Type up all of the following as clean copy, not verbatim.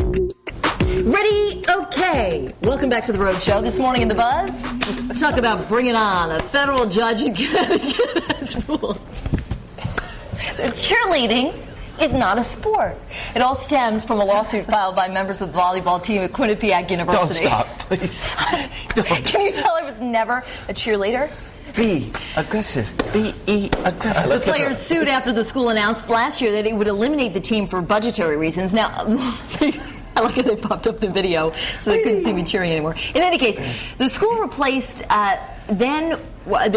Ready? Okay. Welcome back to the Road Show. This morning in the Buzz, let's talk about Bring It On. A federal judge in Connecticut has ruled that cheerleading is not a sport. It all stems from a lawsuit filed by members of the volleyball team at Quinnipiac University. Don't stop, please. Can you tell I was never a cheerleader? Be aggressive. Be aggressive. The players sued after the school announced last year that it would eliminate the team for budgetary reasons. Now, I like how they popped up the video so they couldn't see me cheering anymore. In any case, the school replaced what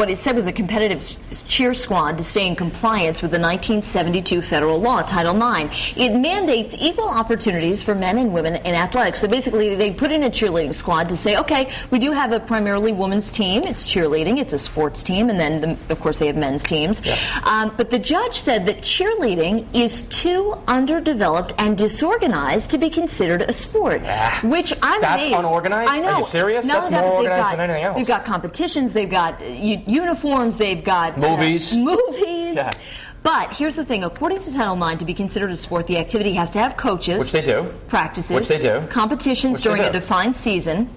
it said was a competitive cheer squad to stay in compliance with the 1972 federal law, Title IX. It mandates equal opportunities for men and women in athletics. So basically, they put in a cheerleading squad to say, okay, we do have a primarily women's team. It's cheerleading. It's a sports team. And then, of course, they have men's teams. Yeah. But the judge said that cheerleading is too underdeveloped and disorganized to be considered a sport, which I'm amazed. That's unorganized? I know. Are you serious? No, that's more organized than anything else. They've got competitions, they've got uniforms, they've got movies. Yeah. But here's the thing, according to Title IX, to be considered a sport, the activity has to have coaches. Which they do. Practices. Which they do. Competitions during a defined season.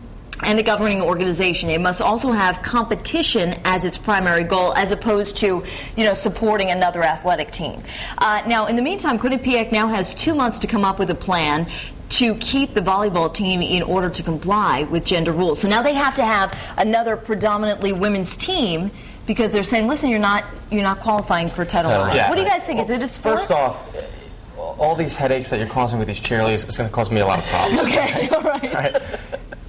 And a governing organization. It must also have competition as its primary goal, as opposed to, supporting another athletic team. Now, in the meantime, Quinnipiac now has 2 months to come up with a plan to keep the volleyball team in order to comply with gender rules. So now they have to have another predominantly women's team because they're saying, listen, you're not qualifying for Title IX. Yeah. What do you guys think? Is it a sport? First off, all these headaches that you're causing with these cheerleaders is going to cause me a lot of problems. Okay, all right.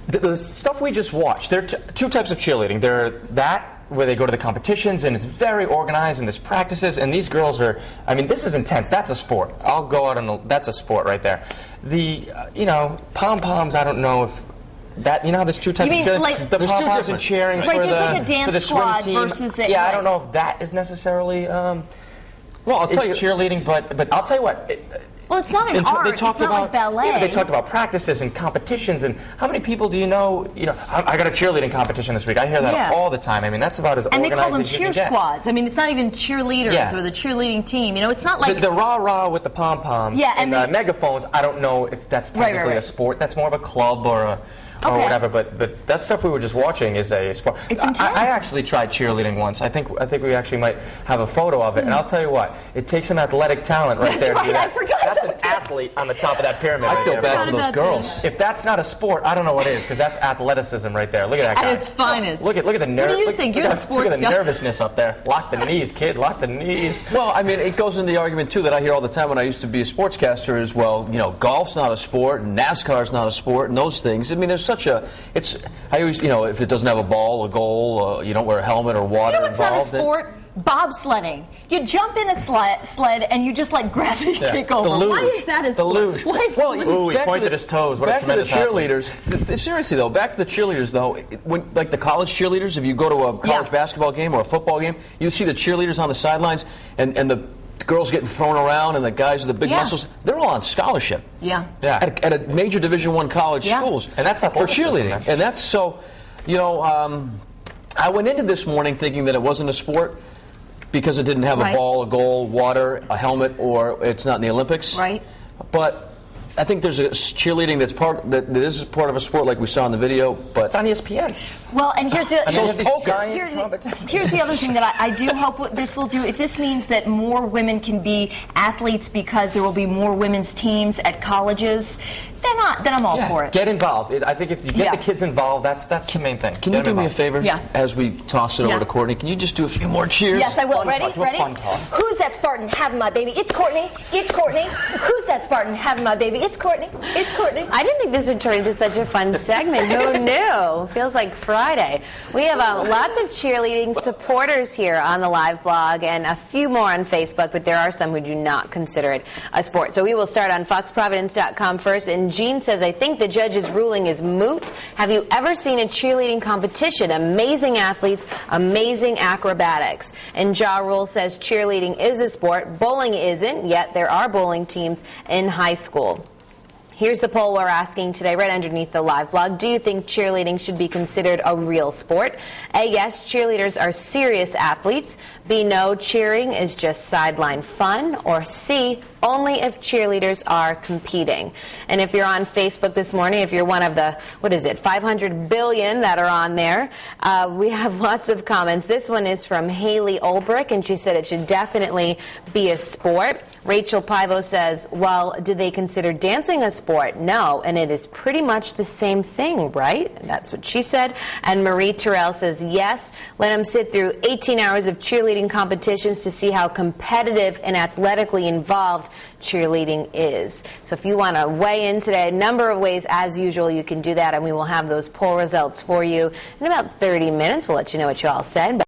The stuff we just watched, there are two types of cheerleading. There are that where they go to the competitions and it's very organized and there's practices, and these girls are, this is intense. That's a sport. I'll go out on that's a sport right there. The, pom-poms, I don't know if that, how there's two types of cheerleading? Like, the pom-poms and cheering for there's like a dance for the swim squad team. versus I don't know if that is necessarily, well, I'll tell you, cheerleading, but I'll tell you what. Well, it's not an art. It's not like ballet. Yeah, they talked about practices and competitions, and how many people do you know? I got a cheerleading competition this week. I hear that all the time. That's about as organized as you can get. And they call them cheer squads. It's not even cheerleaders or the cheerleading team. It's not like the rah-rah with the pom-poms and the megaphones. I don't know if that's technically a sport. That's more of a club or whatever. But that stuff we were just watching is a sport. It's intense. I actually tried cheerleading once. I think we actually might have a photo of it. And I'll tell you what, it takes an athletic talent right there to do that. That's an athlete on the top of that pyramid. I feel bad for those girls. If that's not a sport, I don't know what is, because that's athleticism right there. Look at that guy. At its finest. Look at the nerve. What do you think? You're the sports guy. Look at the nervousness up there. Lock the knees, kid. Lock the knees. Well, it goes into the argument too that I hear all the time when I used to be a sportscaster is, golf's not a sport, and NASCAR's not a sport, and those things. There's such a I always, if it doesn't have a ball, a goal, you don't wear a helmet or water involved. Not a sport? Bobsledding. You jump in a sled and you just let gravity take over. Why is that a sport? The luge. Why is the luge? He pointed his toes. What back a to the tremendous cheerleaders. Seriously though, back to the cheerleaders though. When the college cheerleaders, if you go to a college basketball game or a football game, you see the cheerleaders on the sidelines and the girls getting thrown around and the guys with the big muscles, they're all on scholarship. Yeah. At a major Division I college schools. And that's not for cheerleading. And that's so, I went into this morning thinking that it wasn't a sport because it didn't have a ball, a goal, water, a helmet, or it's not in the Olympics. Right. But I think there's a cheerleading that is part of a sport like we saw in the video, but it's on ESPN. Well, and here's the here's the other thing that I do hope what this will do. If this means that more women can be athletes because there will be more women's teams at colleges, then I'm all for it. Get involved. I think if you get the kids involved, that's the main thing. Can you do me a favor? Yeah. As we toss it over to Courtney, can you just do a few more cheers? Yes, I will. Ready? Fun talk. Who's that Spartan having my baby? It's Courtney. It's Courtney. Who's that Spartan having my baby? It's Courtney. It's Courtney. I didn't think this would turn into such a fun segment. Who knew? Feels like Friday. We have lots of cheerleading supporters here on the live blog and a few more on Facebook, but there are some who do not consider it a sport. So we will start on foxprovidence.com first. And Jean says, I think the judge's ruling is moot. Have you ever seen a cheerleading competition? Amazing athletes, amazing acrobatics. And Ja Rule says cheerleading is a sport. Bowling isn't, yet there are bowling teams in high school. Here's the poll we're asking today, right underneath the live blog. Do you think cheerleading should be considered a real sport? A, yes, cheerleaders are serious athletes. B, no, cheering is just sideline fun. Or C, only if cheerleaders are competing. And if you're on Facebook this morning, if you're one of the, 500 billion that are on there, we have lots of comments. This one is from Haley Olbrich, and she said it should definitely be a sport. Rachel Pivo says, well, do they consider dancing a sport? No, and it is pretty much the same thing, right? That's what she said. And Marie Terrell says, yes, let them sit through 18 hours of cheerleading competitions to see how competitive and athletically involved cheerleading is. So if you want to weigh in today, a number of ways, as usual, you can do that, and we will have those poll results for you in about 30 minutes. We'll let you know what you all said.